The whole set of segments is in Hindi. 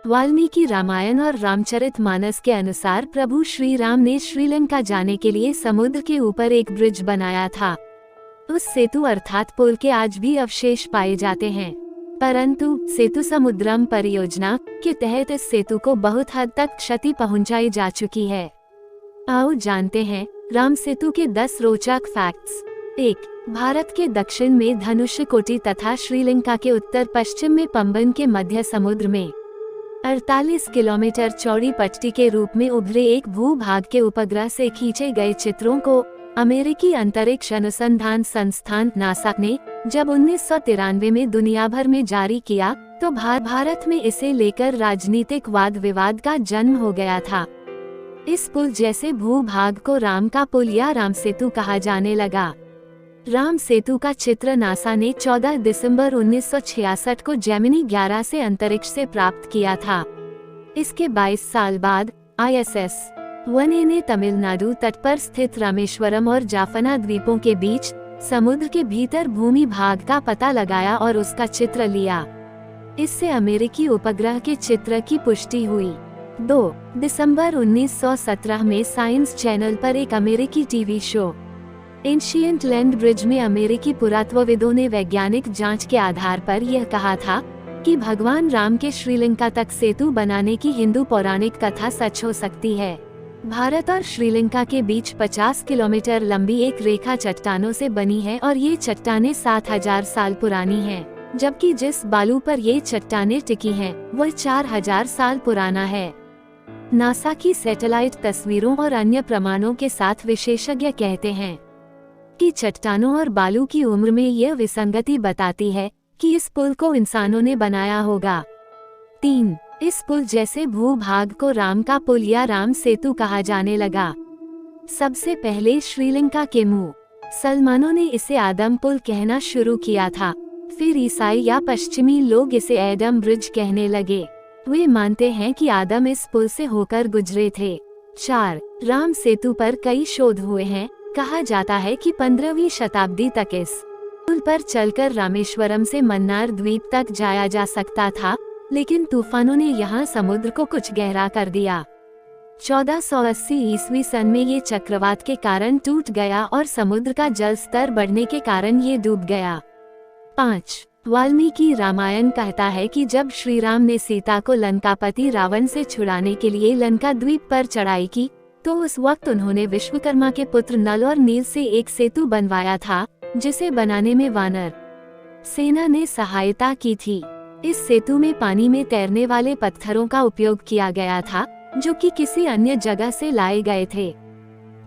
वाल्मीकि रामायण और रामचरितमानस के अनुसार प्रभु श्री राम ने श्रीलंका जाने के लिए समुद्र के ऊपर एक ब्रिज बनाया था। उस सेतु अर्थात पुल के आज भी अवशेष पाए जाते हैं, परंतु सेतु समुद्रम परियोजना के तहत इस सेतु को बहुत हद तक क्षति पहुंचाई जा चुकी है। आओ जानते हैं राम सेतु के 10 रोचक फैक्ट्स। 1. भारत के दक्षिण में धनुषकोटी तथा श्रीलंका के उत्तर पश्चिम में पंबन के मध्य समुद्र में 48 किलोमीटर चौड़ी पट्टी के रूप में उभरे एक भूभाग के उपग्रह से खींचे गए चित्रों को अमेरिकी अंतरिक्ष अनुसंधान संस्थान नासा ने जब 1993 में दुनिया भर में जारी किया तो भारत में इसे लेकर राजनीतिक वाद विवाद का जन्म हो गया था। इस पुल जैसे भूभाग को राम का पुल या राम सेतु कहा जाने लगा। राम सेतु का चित्र नासा ने 14 दिसंबर 1966 को जेमिनी 11 से अंतरिक्ष से प्राप्त किया था। इसके 22 साल बाद ISS 1A ने तमिलनाडु तट पर स्थित रामेश्वरम और जाफना द्वीपों के बीच समुद्र के भीतर भूमि भाग का पता लगाया और उसका चित्र लिया। इससे अमेरिकी उपग्रह के चित्र की पुष्टि हुई। 2 दिसंबर 1917 में साइंस चैनल पर एक अमेरिकी TV show ancient land bridge में अमेरिकी पुरातत्वविदों ने वैज्ञानिक जांच के आधार पर यह कहा था कि भगवान राम के श्रीलंका तक सेतु बनाने की हिंदू पौराणिक कथा सच हो सकती है। भारत और श्रीलंका के बीच 50 किलोमीटर लंबी एक रेखा चट्टानों से बनी है और ये चट्टानें 7000 साल पुरानी हैं, जबकि जिस बालू पर ये चट्टानें टिकी हैं, वह 4000 साल पुराना है। नासा की सैटेलाइट तस्वीरों और अन्य प्रमाणों के साथ विशेषज्ञ कहते हैं कि चट्टानों और बालू की उम्र में यह विसंगति बताती है कि इस पुल को इंसानों ने बनाया होगा। 3. इस पुल जैसे भूभाग को राम का पुल या राम सेतु कहा जाने लगा। सबसे पहले श्रीलंका के मुसलमानों ने इसे आदम पुल कहना शुरू किया था। फिर ईसाई या पश्चिमी लोग इसे एडम ब्रिज कहने लगे। वे मानते हैं कि आदम इस पुल से होकर गुजरे थे। 4. राम सेतु पर कई शोध हुए हैं। कहा जाता है कि 15वीं शताब्दी तक इस पुल पर चलकर रामेश्वरम से मन्नार द्वीप तक जाया जा सकता था, लेकिन तूफानों ने यहाँ समुद्र को कुछ गहरा कर दिया। 1480 ईस्वी सन में ये चक्रवात के कारण टूट गया और समुद्र का जल स्तर बढ़ने के कारण ये डूब गया। 5. वाल्मीकि रामायण कहता है कि जब श्री राम ने सीता को लंकापति रावण से छुड़ाने के लिए लंका द्वीप पर चढ़ाई की तो उस वक्त उन्होंने विश्वकर्मा के पुत्र नल और नील से एक सेतु बनवाया था, जिसे बनाने में वानर सेना ने सहायता की थी। इस सेतु में पानी में तैरने वाले पत्थरों का उपयोग किया गया था, जो कि किसी अन्य जगह से लाए गए थे।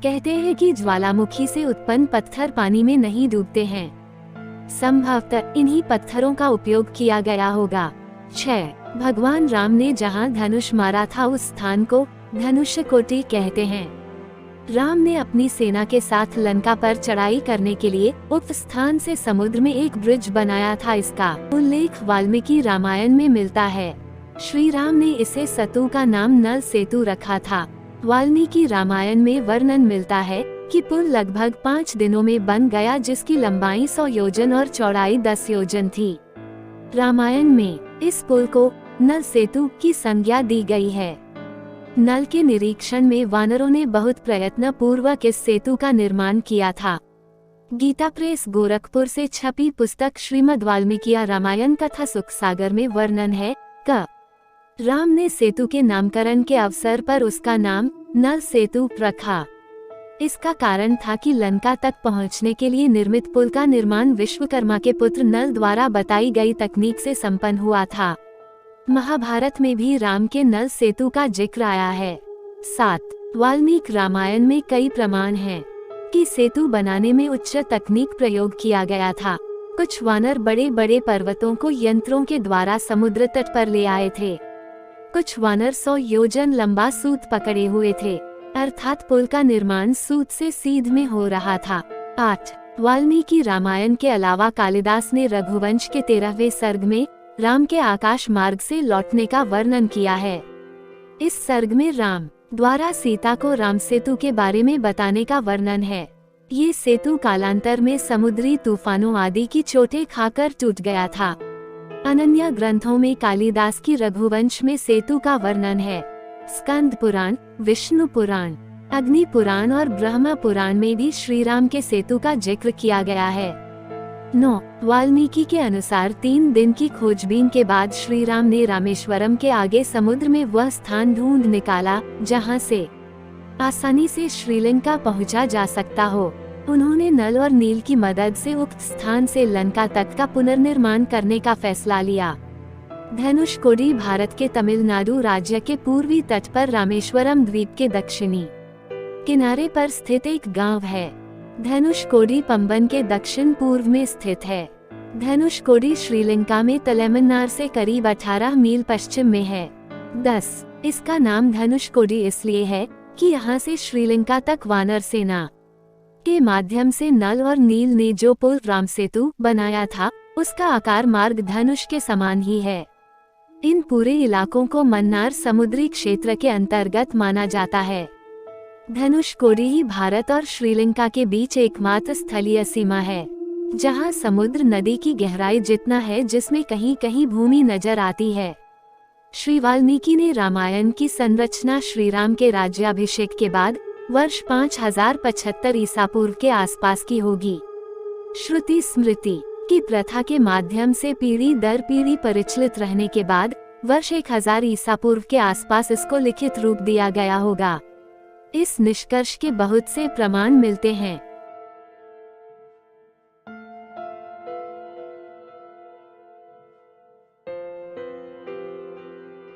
कहते हैं कि ज्वालामुखी से उत्पन्न पत्थर पानी में नहीं डूबते हैं। संभवतः इन्हीं पत्थरों का उपयोग किया गया होगा। 6. भगवान राम ने जहां धनुष मारा था उस स्थान को धनुषकोटी कहते हैं। राम ने अपनी सेना के साथ लंका पर चढ़ाई करने के लिए उक्त स्थान से समुद्र में एक ब्रिज बनाया था। इसका उल्लेख वाल्मीकि रामायण में मिलता है। श्री राम ने इसे सेतु का नाम नल सेतु रखा था। वाल्मीकि रामायण में वर्णन मिलता है कि पुल लगभग 5 दिनों में बन गया, जिसकी लंबाई 100 योजन और चौड़ाई 10 योजन थी। रामायण में इस पुल को नल सेतु की संज्ञा दी गई है। नल के निरीक्षण में वानरों ने बहुत प्रयत्न पूर्वक इस सेतु का निर्माण किया था। गीता प्रेस गोरखपुर से छपी पुस्तक श्रीमद् वाल्मीकि रामायण कथा सुख सागर में वर्णन है क राम ने सेतु के नामकरण के अवसर पर उसका नाम नल सेतु रखा। इसका कारण था कि लंका तक पहुंचने के लिए निर्मित पुल का निर्माण विश्वकर्मा के पुत्र नल द्वारा बताई गई तकनीक से संपन्न हुआ था। महाभारत में भी राम के नल सेतु का जिक्र आया है। 7. वाल्मीकि रामायण में कई प्रमाण हैं कि सेतु बनाने में उच्च तकनीक प्रयोग किया गया था। कुछ वानर बड़े बड़े पर्वतों को यंत्रों के द्वारा समुद्र तट पर ले आए थे। कुछ वानर 100 योजन लंबा सूत पकड़े हुए थे, अर्थात पुल का निर्माण सूत से सीध में हो रहा था। 8. वाल्मीकि रामायण के अलावा कालिदास ने रघुवंश के 13वें सर्ग में राम के आकाश मार्ग से लौटने का वर्णन किया है। इस सर्ग में राम द्वारा सीता को राम सेतु के बारे में बताने का वर्णन है। ये सेतु कालांतर में समुद्री तूफानों आदि की चोटें खाकर टूट गया था। अनन्य ग्रंथों में कालिदास की रघुवंश में सेतु का वर्णन है। स्कंद पुराण, विष्णु पुराण, अग्नि पुराण और ब्रह्म पुराण में भी श्री राम के सेतु का जिक्र किया गया है। 9. वाल्मीकि के अनुसार 3 दिन की खोजबीन के बाद श्री राम ने रामेश्वरम के आगे समुद्र में वह स्थान ढूंढ निकाला जहां से आसानी से श्रीलंका पहुंचा जा सकता हो। उन्होंने नल और नील की मदद से उक्त स्थान से लंका तक का पुनर्निर्माण करने का फैसला लिया। धनुषकोडी भारत के तमिलनाडु राज्य के पूर्वी तट पर रामेश्वरम द्वीप के दक्षिणी किनारे पर स्थित एक गांव है। धनुषकोडी पंबन के दक्षिण पूर्व में स्थित है। धनुषकोडी श्रीलंका में तमिलनाडु से करीब 18 मील पश्चिम में है। 10. इसका नाम धनुषकोडी इसलिए है कि यहाँ से श्रीलंका तक वानर सेना के माध्यम से नल और नील ने जो पुल राम सेतु बनाया था उसका आकार मार्ग धनुष के समान ही है। इन पूरे इलाकों को मन्नार समुद्री क्षेत्र के अंतर्गत माना जाता है। धनुषकोडी ही भारत और श्रीलंका के बीच एकमात्र स्थलीय सीमा है जहां समुद्र नदी की गहराई जितना है जिसमें कहीं कहीं भूमि नजर आती है। श्री वाल्मीकि ने रामायण की संरचना श्रीराम के राज्याभिषेक के बाद वर्ष 5075 ईसा पूर्व के आसपास की होगी। श्रुति स्मृति की प्रथा के माध्यम से पीढ़ी दर पीढ़ी परिचालित रहने के बाद वर्ष 1000 ईसा पूर्व के आसपास इसको लिखित रूप दिया गया होगा। इस निष्कर्ष के बहुत से प्रमाण मिलते हैं।